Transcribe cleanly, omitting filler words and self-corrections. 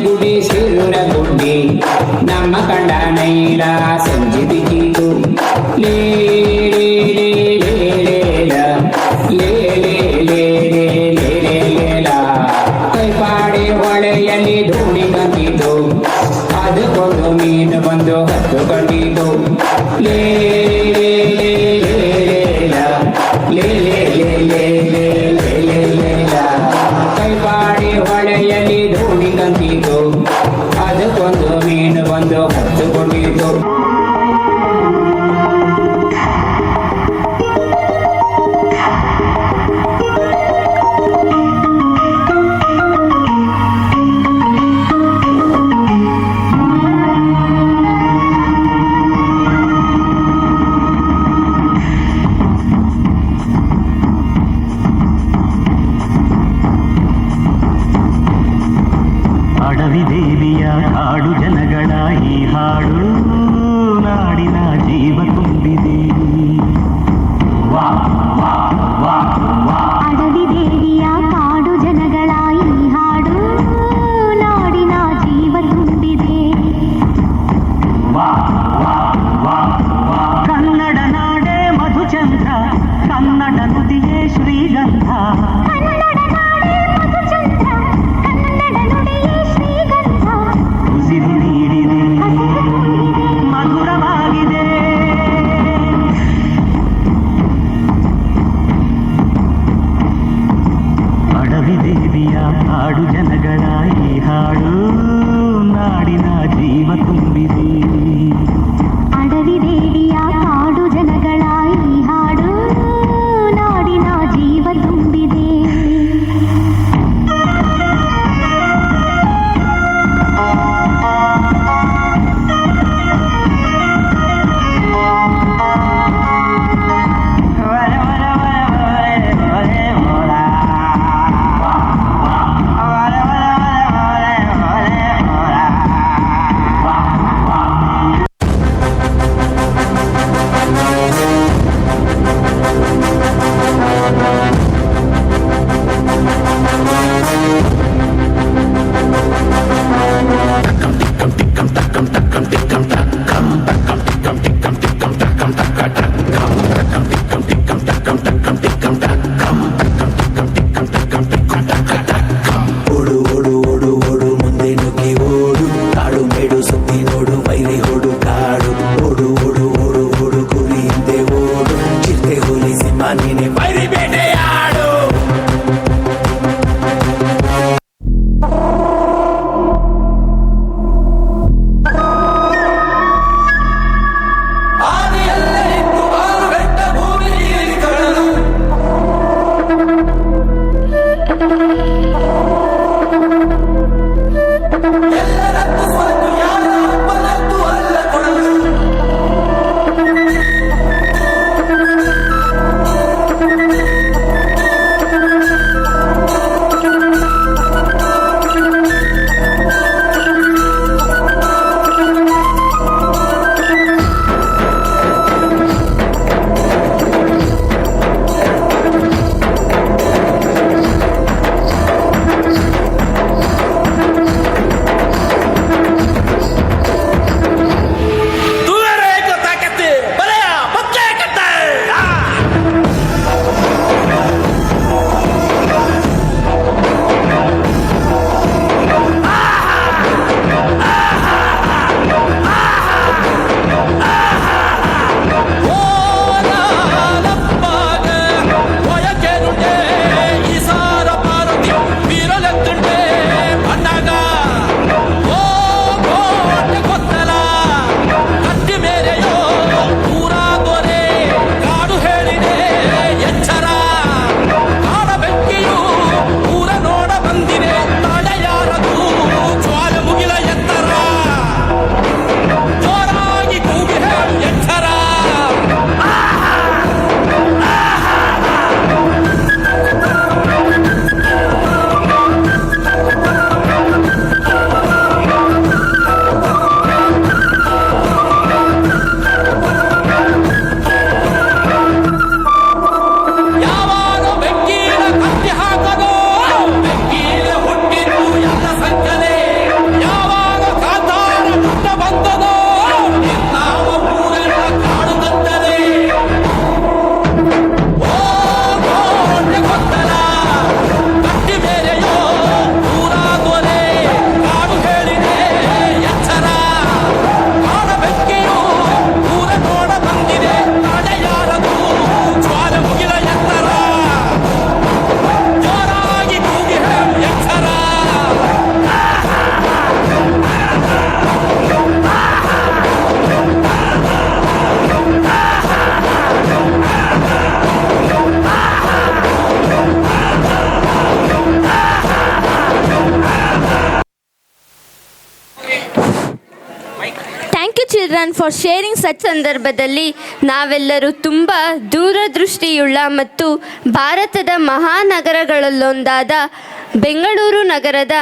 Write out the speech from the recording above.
ಗುಡಿ ಸಿರುರ ಗುಡ್ಡಿ ನಮ್ಮ ಕಂಡ ನೈಲ ಸಂಜೆ ಬಿಗಿದು ಲೇ ಲೇ ಲೇ ಲೇ ಲೇ ಲೇ ಕೈಪಾಡಿ ಹೊಳೆಯಲ್ಲಿ ಧೂಳಿ ಬಂದಿದ್ದು ಅದಕ್ಕೊಂದು ಮೀನು ಬಂದು ಹತ್ತು ಕಂಡಿದ್ದು ಲೇ ಕೈಪಾಡಿ ಹೊಳೆಯಲ್ಲಿ ಧೂಳಿ ಕಂದಿದ್ದು ಅದಕ್ಕೊಂದು ಮೀನು ಬಂದು ಹತ್ತುಕೊಂಡಿದ್ದು ಅಡವಿ ದೇವಿಯ ಹಾಡು ಜನಗಳ ಈ ಹಾಡು ನಾಡಿನ ಜೀವ ತುಂಬಿದೆ. ಅಡವಿ ದೇವಿಯ ಕಾಡು ಜನಗಳ ಈ ಹಾಡು ನಾಡಿನ ಜೀವ ತುಂಬಿದೆ. ಕನ್ನಡ ನಾಡೇ ಮಧುಚಂದ್ರ, ಕನ್ನಡ ನುಡಿಯೇ ಶ್ರೀಗಂಧ. ಉಸಿರು ನೀಡಿದೆ, ಮಧುರವಾಗಿದೆ. ಅಡವಿ ದೇವಿಯ ಹಾಡು ಜನಗಳ ಈ ಹಾಡು ನಾಡಿನ ಜೀವ ತುಂಬಿದೆ. ಅಡವಿ ದೇವಿಯ ಕಾಡು ಜನಗಳ ಈ ಹಾಡು ನಾಡಿನ ಜೀವ ತುಂಬಿದೆ. ಚಿಲ್ಡ್ರನ್ ಫಾರ್ ಶೇರಿಂಗ್ ಸಚ್ ಸಂದರ್ಭದಲ್ಲಿ ನಾವೆಲ್ಲರೂ ತುಂಬ ದೂರದೃಷ್ಟಿಯುಳ್ಳ ಮತ್ತು ಭಾರತದ ಮಹಾನಗರಗಳಲ್ಲೊಂದಾದ ಬೆಂಗಳೂರು ನಗರದ